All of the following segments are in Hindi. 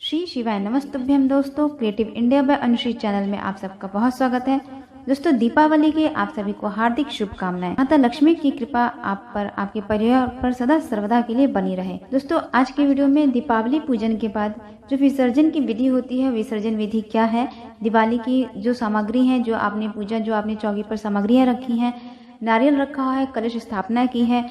श्री शिवाय नमस्तुभ्यम। दोस्तों, creative India by Anushri channel में आप सबका बहुत स्वागत है। दोस्तों, दीपावली की आप सभी को हार्दिक शुभकामनाएं। माता लक्ष्मी की कृपा आप पर, आपके परिवार पर सदा सर्वदा के लिए बनी रहे। दोस्तों, आज के वीडियो में दीपावली पूजन के बाद जो विसर्जन की विधि होती है, विसर्जन विधि क्या है, दिवाली की जो सामग्री है, जो आपने पूजा, जो आपने चौकी पर सामग्रियां रखी हैं, नारियल रखा है, कलश स्थापना की है,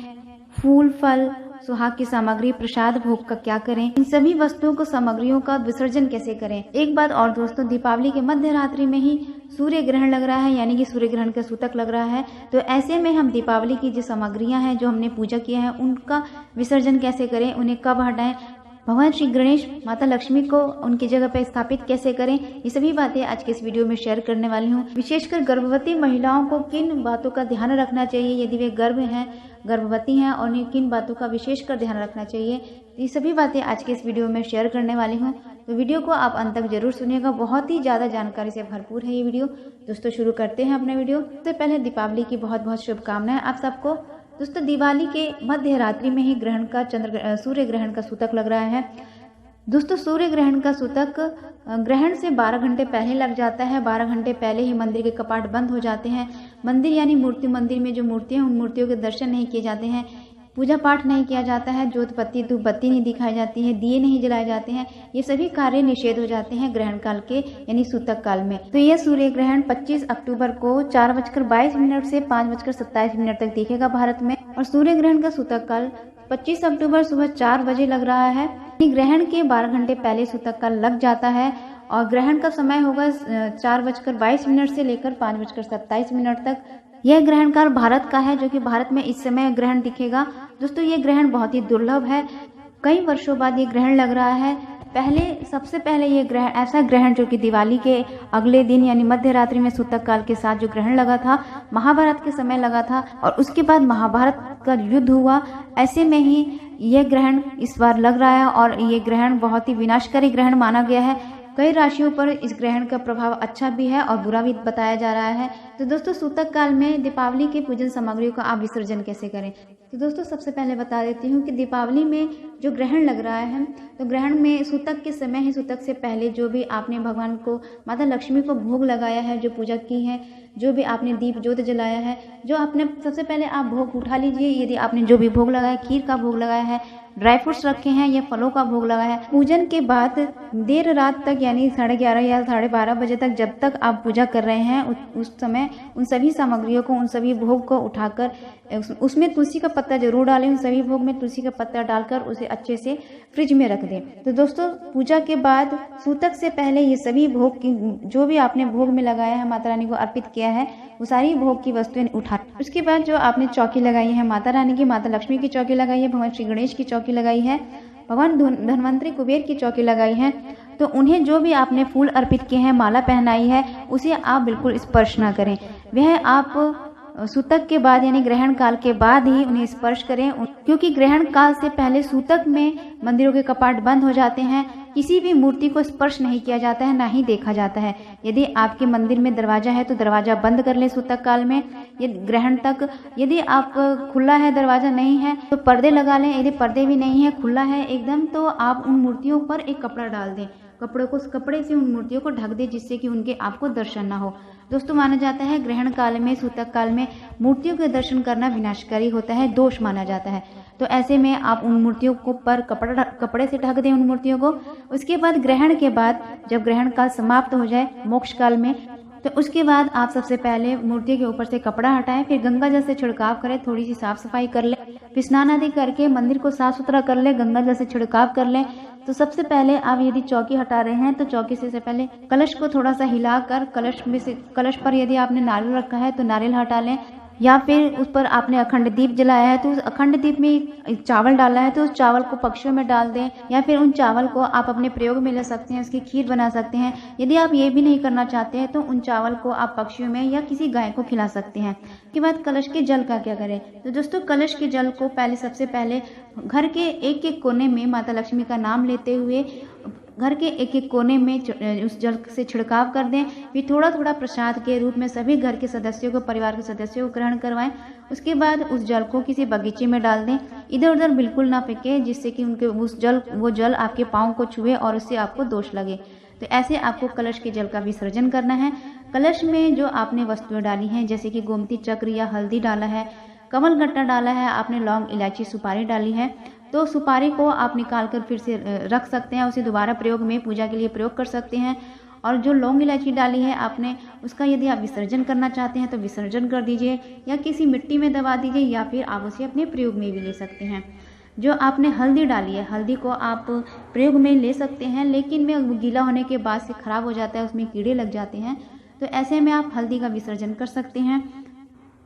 फूल फल सुहाग की सामग्री, प्रसाद भोग का क्या करें, इन सभी वस्तुओं को, सामग्रियों का विसर्जन कैसे करें। एक बात और दोस्तों, दीपावली के मध्य रात्रि में ही सूर्य ग्रहण लग रहा है, यानी कि सूर्य ग्रहण का सूतक लग रहा है। तो ऐसे में हम दीपावली की जो सामग्रियां हैं, जो हमने पूजा किया है, उनका विसर्जन कैसे करें, उन्हें कब हटाएं, भगवान श्री गणेश, माता लक्ष्मी को उनकी जगह पर स्थापित कैसे करें, ये सभी बातें आज के इस वीडियो में शेयर करने वाली हूँ। विशेषकर गर्भवती महिलाओं को किन बातों का ध्यान रखना चाहिए, यदि वे गर्भवती हैं, और उन्हें किन बातों का विशेषकर ध्यान रखना चाहिए, ये सभी बातें आज के इस वीडियो में शेयर करने वाली हूँ। तो वीडियो को आप अंत तक जरूर सुनिएगा, बहुत ही ज़्यादा जानकारी से भरपूर है ये वीडियो। दोस्तों, शुरू करते हैं अपना वीडियो। सबसे पहले दीपावली की बहुत बहुत शुभकामनाएं आप सबको। दोस्तों, दिवाली के मध्य रात्रि में ही सूर्य ग्रहण का सूतक लग रहा है। दोस्तों, सूर्य ग्रहण का सूतक ग्रहण से 12 घंटे पहले लग जाता है। 12 घंटे पहले ही मंदिर के कपाट बंद हो जाते हैं। मंदिर यानी मंदिर में जो मूर्तियां हैं, उन मूर्तियों के दर्शन नहीं किए जाते हैं, पूजा पाठ नहीं किया जाता है, जोत बत्ती धूप बत्ती नहीं दिखाई जाती है, दिए नहीं जलाए जाते हैं। ये सभी कार्य निषेध हो जाते हैं ग्रहण काल के, यानी सूतक काल में। तो यह सूर्य ग्रहण 25 अक्टूबर को 4:22 से 5:27 तक दिखेगा भारत में। और सूर्य ग्रहण का सूतक काल 25 अक्टूबर सुबह 4 बजे लग रहा है। ग्रहण के 12 घंटे पहले सूतक काल लग जाता है और ग्रहण का समय होगा 4:22 से लेकर 5:27 तक। यह ग्रहण काल भारत का है, जो कि भारत में इस समय ग्रहण दिखेगा। दोस्तों, ये ग्रहण बहुत ही दुर्लभ है, कई वर्षों बाद ये ग्रहण लग रहा है। सबसे पहले ये ग्रहण, ऐसा ग्रहण जो कि दिवाली के अगले दिन यानी मध्य रात्रि में सूतक काल के साथ जो ग्रहण लगा था, महाभारत के समय लगा था, और उसके बाद महाभारत का युद्ध हुआ। ऐसे में ही यह ग्रहण इस बार लग रहा है और ये ग्रहण बहुत ही विनाशकारी ग्रहण माना गया है। कई राशियों पर इस ग्रहण का प्रभाव अच्छा भी है और बुरा भी बताया जा रहा है। तो दोस्तों, सूतक काल में दीपावली के पूजन सामग्रियों का आप विसर्जन कैसे करें। तो दोस्तों, सबसे पहले बता देती हूँ कि दीपावली में जो ग्रहण लग रहा है, तो ग्रहण में सूतक के समय ही, सूतक से पहले जो भी आपने भगवान को, माता लक्ष्मी को भोग लगाया है, जो पूजा की है, जो भी आपने दीप ज्योत जलाया है, जो आपने सबसे पहले आप भोग उठा लीजिए। यदि आपने जो भी भोग लगाया, खीर का भोग लगाया है, ड्राई फ्रूट्स रखे हैं या फलों का भोग लगाया है, पूजन के बाद देर रात तक यानी 11:30 या 12:30 बजे तक, जब तक आप पूजा कर रहे हैं, उस समय उन सभी सामग्रियों को, उन सभी भोग को उठाकर उसमें तुलसी का पत्ता जरूर डालें। उन सभी भोग में तुलसी का पत्ता डालकर उसे अच्छे से फ्रिज में रख दें। तो दोस्तों, पूजा के बाद सूतक से पहले ये सभी भोग की, जो भी आपने भोग में लगाया है, माता रानी को अर्पित किया है, वो सारी भोग की वस्तुएं उठा। उसके बाद जो आपने चौकी लगाई है माता रानी की, माता लक्ष्मी की चौकी लगाई है, भगवान श्री गणेश की चौकी लगाई है, भगवान धन्वंतरी कुबेर की चौकी लगाई है, तो उन्हें जो भी आपने फूल अर्पित किए हैं, माला पहनाई है, उसे आप बिल्कुल स्पर्श ना करें। वह आप सूतक के बाद यानी ग्रहण काल के बाद ही उन्हें स्पर्श करें, क्योंकि ग्रहण काल से पहले सूतक में मंदिरों के कपाट बंद हो जाते हैं। किसी भी मूर्ति को स्पर्श नहीं किया जाता है, ना ही देखा जाता है। यदि आपके मंदिर में दरवाजा है तो दरवाजा बंद कर ले सूतक काल में, ये ग्रहण तक। यदि आप खुला है, दरवाजा नहीं है, तो पर्दे लगा लें। यदि पर्दे भी नहीं है, खुला है एकदम, तो आप उन मूर्तियों पर एक कपड़ा डाल दें, कपड़े से उन मूर्तियों को ढक दे, जिससे कि उनके आपको दर्शन ना हो। दोस्तों, माना जाता है ग्रहण काल में, सूतक काल में मूर्तियों के दर्शन करना विनाशकारी होता है, दोष माना जाता है। तो ऐसे में आप उन मूर्तियों को पर कपड़े से ढक दें उन मूर्तियों को। उसके बाद ग्रहण के बाद जब ग्रहण काल समाप्त हो जाए मोक्ष काल में, तो उसके बाद आप सबसे पहले मूर्ति के ऊपर से कपड़ा हटाएं, फिर गंगा जल से छिड़काव करें, थोड़ी सी साफ सफाई कर ले, फिर स्नान आदि करके मंदिर को साफ सुथरा कर ले, गंगा जल से छिड़काव कर लें। तो सबसे पहले आप यदि चौकी हटा रहे हैं, तो चौकी से पहले कलश को थोड़ा सा हिलाकर, कलश पर यदि आपने नारियल रखा है तो नारियल हटा लें, या फिर उस पर आपने अखंड दीप जलाया है तो उस अखंड दीप में चावल डाला है तो उस चावल को पक्षियों में डाल दें, या फिर उन चावल को आप अपने प्रयोग में ले सकते हैं, उसकी खीर बना सकते हैं। यदि आप ये भी नहीं करना चाहते हैं तो उन चावल को आप पक्षियों में या किसी गाय को खिला सकते हैं। उसके बाद कलश के जल का क्या करें। तो दोस्तों, कलश के जल को सबसे पहले घर के एक एक कोने में माता लक्ष्मी का नाम लेते हुए घर के एक एक कोने में उस जल से छिड़काव कर दें। फिर थोड़ा थोड़ा प्रसाद के रूप में सभी घर के सदस्यों को, परिवार के सदस्यों को ग्रहण करवाएं। उसके बाद उस जल को किसी बगीचे में डाल दें, इधर उधर बिल्कुल ना फेंकें, जिससे कि उनके वो जल आपके पाँव को छुए और उससे आपको दोष लगे। तो ऐसे आपको कलश के जल का विसर्जन करना है। कलश में जो आपने वस्तुएं डाली हैं, जैसे कि गोमती चक्र या हल्दी डाला है, कमल गट्टा डाला है, आपने लौंग, इलायची, सुपारी डाली है, तो सुपारी को आप निकाल कर फिर से रख सकते हैं, उसे दोबारा प्रयोग में पूजा के लिए प्रयोग कर सकते हैं। और जो लौंग इलायची डाली है आपने, उसका यदि आप विसर्जन करना चाहते हैं तो विसर्जन कर दीजिए, या किसी मिट्टी में दबा दीजिए, या फिर आप उसे अपने प्रयोग में भी ले सकते हैं। जो आपने हल्दी डाली है, हल्दी को आप प्रयोग में ले सकते हैं, लेकिन में गीला होने के बाद से खराब हो जाता है, उसमें कीड़े लग जाते हैं, तो ऐसे में आप हल्दी का विसर्जन कर सकते हैं।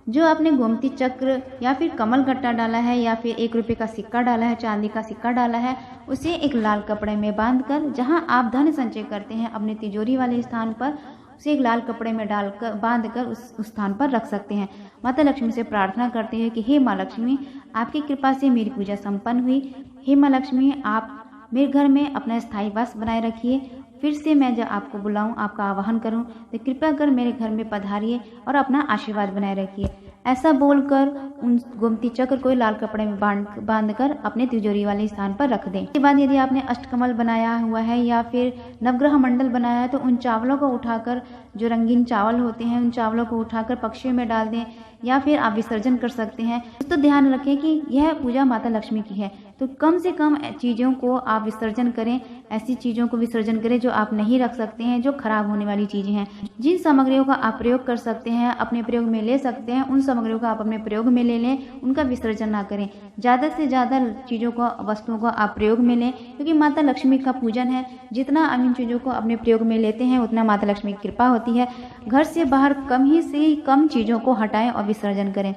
जो आपने गोमती चक्र या फिर कमल गट्टा डाला है, या फिर 1 रुपये का सिक्का डाला है, चांदी का सिक्का डाला है, उसे एक लाल कपड़े में बांधकर, जहां आप धन संचय करते हैं अपने तिजोरी वाले स्थान पर, उसे एक लाल कपड़े में डालकर बांधकर उस स्थान पर रख सकते हैं। माता लक्ष्मी से प्रार्थना करते हैं कि हे माँ लक्ष्मी, आपकी कृपा से मेरी पूजा संपन्न हुई। हे माँ लक्ष्मी, आप मेरे घर में अपना स्थायी वास बनाए रखिए। फिर से मैं जब आपको बुलाऊं, आपका आवाहन करूं, तो कृपया कर मेरे घर में पधारिए और अपना आशीर्वाद बनाए रखिए। ऐसा बोलकर उन गोमती चक्र को लाल कपड़े में बांधकर अपने तिजोरी वाले स्थान पर रख दें। इसके बाद यदि आपने अष्टकमल बनाया हुआ है या फिर नवग्रह मंडल बनाया है, तो उन चावलों को उठाकर, जो रंगीन चावल होते हैं, उन चावलों को उठाकर पक्षियों में डाल दें, या फिर आप विसर्जन कर सकते हैं। तो ध्यान रखें कि यह पूजा माता लक्ष्मी की है, तो कम से कम चीज़ों को आप विसर्जन करें। ऐसी चीज़ों को विसर्जन करें जो आप नहीं रख सकते हैं, जो खराब होने वाली चीज़ें हैं। जिन सामग्रियों का आप प्रयोग कर सकते हैं, अपने प्रयोग में ले सकते हैं, उन सामग्रियों को आप अपने प्रयोग में ले लें, उनका विसर्जन ना करें। ज़्यादा से ज़्यादा चीज़ों को, वस्तुओं को आप प्रयोग में लें, क्योंकि माता लक्ष्मी का पूजन है। जितना हम इन चीज़ों को अपने प्रयोग में लेते हैं, उतना माता लक्ष्मी की कृपा होती है। घर से बाहर कम से कम चीज़ों को हटाएं और विसर्जन करें।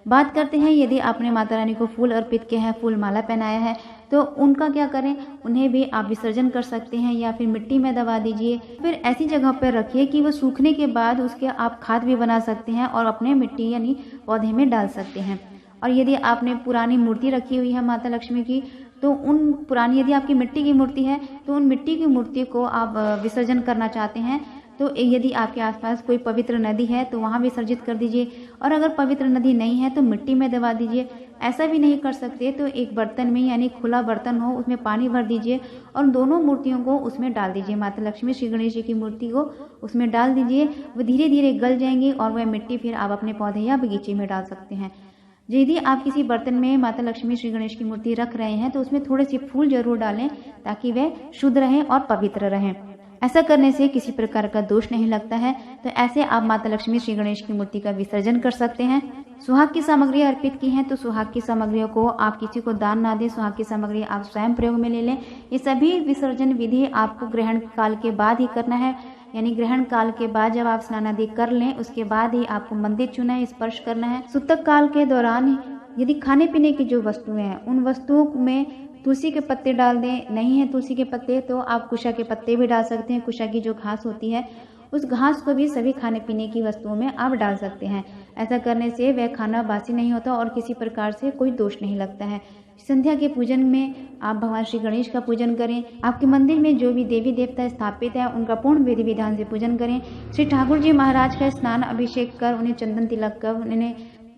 बात करते हैं, यदि आपने माता रानी को फूल अर्पित किया है, फूल माला पहनाया है, तो उनका क्या करें, उन्हें भी आप विसर्जन कर सकते हैं, या फिर मिट्टी में दबा दीजिए। फिर ऐसी जगह पर रखिए कि वो सूखने के बाद उसके आप खाद भी बना सकते हैं और अपने मिट्टी यानी पौधे में डाल सकते हैं। और यदि आपने पुरानी मूर्ति रखी हुई है माता लक्ष्मी की, तो उन पुरानी, यदि आपकी मिट्टी की मूर्ति है, तो उन मिट्टी की मूर्ति को आप विसर्जन करना चाहते हैं, तो यदि आपके आसपास कोई पवित्र नदी है तो वहाँ विसर्जित कर दीजिए, और अगर पवित्र नदी नहीं है तो मिट्टी में दबा दीजिए। ऐसा भी नहीं कर सकते तो एक बर्तन में, यानी खुला बर्तन हो, उसमें पानी भर दीजिए और दोनों मूर्तियों को उसमें डाल दीजिए। माता लक्ष्मी, श्री गणेश जी की मूर्ति को उसमें डाल दीजिए। वो धीरे धीरे गल जाएंगे और वह मिट्टी फिर आप अपने पौधे या बगीचे में डाल सकते हैं। यदि आप किसी बर्तन में माता लक्ष्मी, श्री गणेश की मूर्ति रख रहे हैं, तो उसमें थोड़े से फूल जरूर डालें, ताकि वह शुद्ध रहें और पवित्र रहें। ऐसा करने से किसी प्रकार का दोष नहीं लगता है। तो ऐसे आप माता लक्ष्मी, श्री गणेश की मूर्ति का विसर्जन कर सकते हैं। सुहाग की सामग्री अर्पित की हैं, तो सुहाग की सामग्रियों को आप किसी को दान ना दें, सुहाग की सामग्री आप स्वयं प्रयोग में ले लें। ये सभी विसर्जन विधि आपको ग्रहण काल के बाद ही करना है, यानी ग्रहण काल के बाद जब आप स्नान आदि कर लें, उसके बाद ही आपको मंदिर चुना है, स्पर्श करना है। सूतक काल के दौरान यदि खाने पीने की जो वस्तुएं हैं, उन वस्तुओं में तुलसी के पत्ते डाल दें। नहीं है तुलसी के पत्ते तो आप कुशा के पत्ते भी डाल सकते हैं। कुशा की जो घास होती है, उस घास को भी सभी खाने पीने की वस्तुओं में आप डाल सकते हैं। ऐसा करने से वह खाना बासी नहीं होता और किसी प्रकार से कोई दोष नहीं लगता है। संध्या के पूजन में आप भगवान श्री गणेश का पूजन करें। आपके मंदिर में जो भी देवी देवता स्थापित है, उनका पूर्ण विधि विधान से पूजन करें। श्री ठाकुर जी महाराज का स्नान अभिषेक कर, उन्हें चंदन तिलक कर,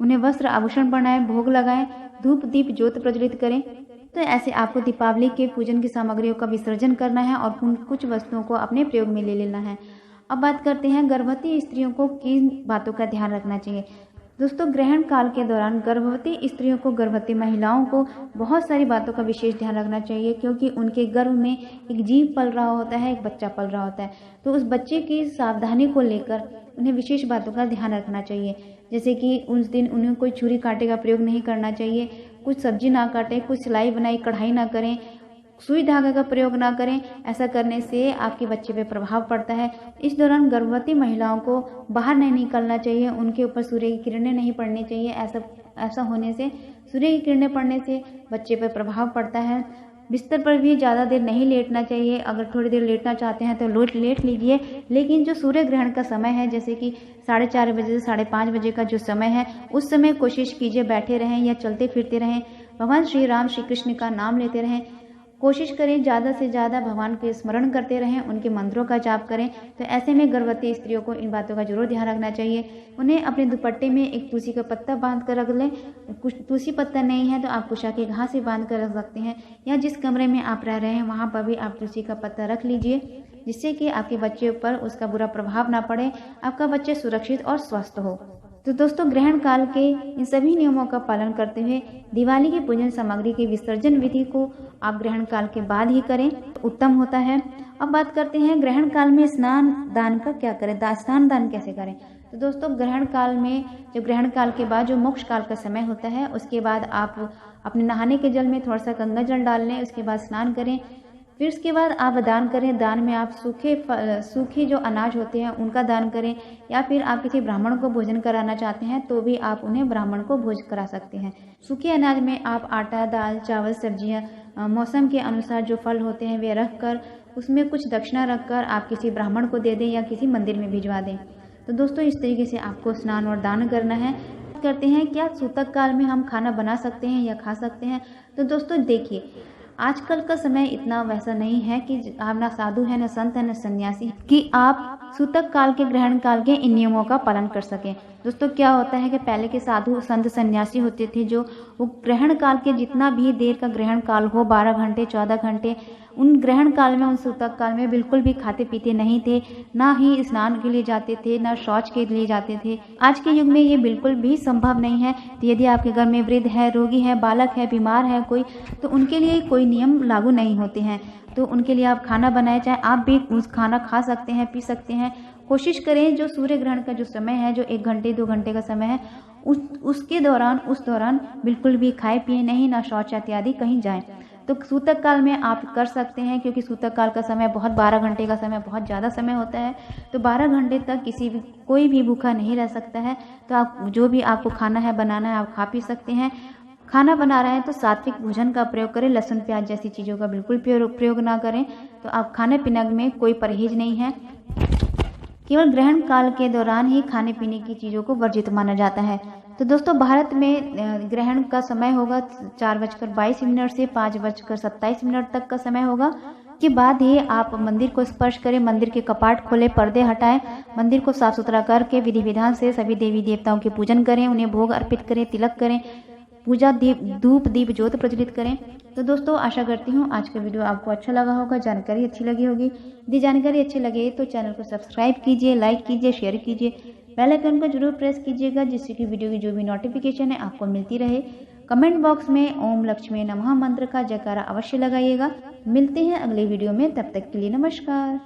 उन्हें वस्त्र आभूषण बनाएं, भोग लगाएं, धूप दीप ज्योत प्रज्वलित करें। तो ऐसे आपको दीपावली के पूजन की सामग्रियों का विसर्जन करना है और कुछ वस्तुओं को अपने प्रयोग में ले लेना है। अब बात करते हैं गर्भवती स्त्रियों को किन बातों का ध्यान रखना चाहिए। दोस्तों, ग्रहण काल के दौरान गर्भवती स्त्रियों को, गर्भवती महिलाओं को बहुत सारी बातों का विशेष ध्यान रखना चाहिए, क्योंकि उनके गर्भ में एक जीव पल रहा होता है, एक बच्चा पल रहा होता है। तो उस बच्चे की सावधानी को लेकर उन्हें विशेष बातों का ध्यान रखना चाहिए। जैसे कि उस दिन उन्हें कोई छुरी कांटे का प्रयोग नहीं करना चाहिए, कुछ सब्जी ना काटें, कुछ सिलाई बुनाई कढ़ाई ना करें, सुई धागे का प्रयोग ना करें। ऐसा करने से आपके बच्चे पे प्रभाव पड़ता है। इस दौरान गर्भवती महिलाओं को बाहर नहीं निकलना चाहिए, उनके ऊपर सूर्य की किरणें नहीं पड़नी चाहिए। ऐसा होने से, सूर्य की किरणें पड़ने से बच्चे पर प्रभाव पड़ता है। बिस्तर पर भी ज़्यादा देर नहीं लेटना चाहिए। अगर थोड़ी देर लेटना चाहते हैं तो लेट लीजिए, लेकिन जो सूर्य ग्रहण का समय है, जैसे कि 4:30 बजे से 5:30 बजे का जो समय है, उस समय कोशिश कीजिए बैठे रहें या चलते फिरते रहें, भगवान श्री राम श्री कृष्ण का नाम लेते रहें। कोशिश करें ज़्यादा से ज़्यादा भगवान के स्मरण करते रहें, उनके मंत्रों का जाप करें। तो ऐसे में गर्भवती स्त्रियों को इन बातों का जरूर ध्यान रखना चाहिए। उन्हें अपने दुपट्टे में एक तुलसी का पत्ता बांध कर रख लें। कुछ तुलसी पत्ता नहीं है तो आप कुशा के घास से बांध कर रख सकते हैं, या जिस कमरे में आप रह रहे हैं वहाँ पर भी आप तुलसी का पत्ता रख लीजिए, जिससे कि आपके बच्चे पर उसका बुरा प्रभाव ना पड़े, आपका बच्चा सुरक्षित और स्वस्थ हो। तो दोस्तों, ग्रहण काल के इन सभी नियमों का पालन करते हुए दिवाली की पूजन सामग्री के विसर्जन विधि को आप ग्रहण काल के बाद ही करें तो उत्तम होता है। अब बात करते हैं ग्रहण काल में स्नान दान का क्या करें, स्नान दान कैसे करें। तो दोस्तों, ग्रहण काल में जब ग्रहण काल के बाद जो मोक्ष काल का समय होता है, उसके बाद आप अपने नहाने के जल में थोड़ा सा गंगा जल डाल लें, उसके बाद स्नान करें। फिर उसके बाद आप दान करें। दान में आप सूखे जो अनाज होते हैं उनका दान करें, या फिर आप किसी ब्राह्मण को भोजन कराना चाहते हैं तो भी आप उन्हें ब्राह्मण को भोज करा सकते हैं। सूखे अनाज में आप आटा, दाल, चावल, सब्जियां, मौसम के अनुसार जो फल होते हैं वे रख कर उसमें कुछ दक्षिणा रखकर आप किसी ब्राह्मण को दे दें या किसी मंदिर में भिजवा दें। तो दोस्तों, इस तरीके से आपको स्नान और दान करना है। करते हैं क्या सूतक काल में हम खाना बना सकते हैं या खा सकते हैं। तो दोस्तों देखिए, आजकल का समय इतना वैसा नहीं है कि आप ना साधु है, न संत है, न सन्यासी कि आप सूतक काल के ग्रहण काल के इन नियमों का पालन कर सकें। दोस्तों, क्या होता है कि पहले के साधु संत सन्यासी होते थे जो वो ग्रहण काल के जितना भी देर का ग्रहण काल हो, 12 घंटे 14 घंटे, उन ग्रहण काल में, उन सूतक काल में बिल्कुल भी खाते पीते नहीं थे, ना ही स्नान के लिए जाते थे, ना शौच के लिए जाते थे। आज के युग में ये बिल्कुल भी संभव नहीं है। तो यदि आपके घर में वृद्ध है, रोगी है, बालक है, बीमार है कोई, तो उनके लिए कोई नियम लागू नहीं होते हैं। तो उनके लिए आप खाना बनाए, चाहे आप भी उस खाना खा सकते हैं, पी सकते हैं। कोशिश करें जो सूर्य ग्रहण का जो समय है, जो 1 घंटे 2 घंटे का समय है, उस दौरान बिल्कुल भी खाए पिए नहीं, ना शौच इत्यादि कहीं जाएं। तो सूतक काल में आप कर सकते हैं, क्योंकि सूतक काल का समय 12 घंटे का समय बहुत ज़्यादा समय होता है। तो 12 घंटे तक कोई भी भूखा नहीं रह सकता है। तो आप जो भी आपको खाना है, बनाना है, आप खा पी सकते हैं। खाना बना रहे हैं तो सात्विक भोजन का प्रयोग करें, लहसुन प्याज जैसी चीज़ों का बिल्कुल प्रयोग ना करें। तो आप खाने पीने में कोई परहेज नहीं है। केवल ग्रहण काल के दौरान ही खाने पीने की चीज़ों को वर्जित माना जाता है। तो दोस्तों, भारत में ग्रहण का समय होगा 4:22 से 5:27 तक का समय होगा। के बाद ही आप मंदिर को स्पर्श करें, मंदिर के कपाट खोलें, पर्दे हटाएं, मंदिर को साफ सुथरा करके विधि विधान से सभी देवी देवताओं के पूजन करें, उन्हें भोग अर्पित करें, तिलक करें, पूजा धूप दीप ज्योत प्रज्वलित करें। तो दोस्तों, आशा करती हूँ आज का वीडियो आपको अच्छा लगा होगा, जानकारी अच्छी लगी होगी। यदि जानकारी अच्छी लगे तो चैनल को सब्सक्राइब कीजिए, लाइक कीजिए, शेयर कीजिए, बेल आइकन को जरूर प्रेस कीजिएगा, जिससे कि वीडियो की जो भी नोटिफिकेशन है आपको मिलती रहे। कमेंट बॉक्स में ओम लक्ष्मी नमः मंत्र का जयकारा अवश्य लगाइएगा। मिलते हैं अगले वीडियो में, तब तक के लिए नमस्कार।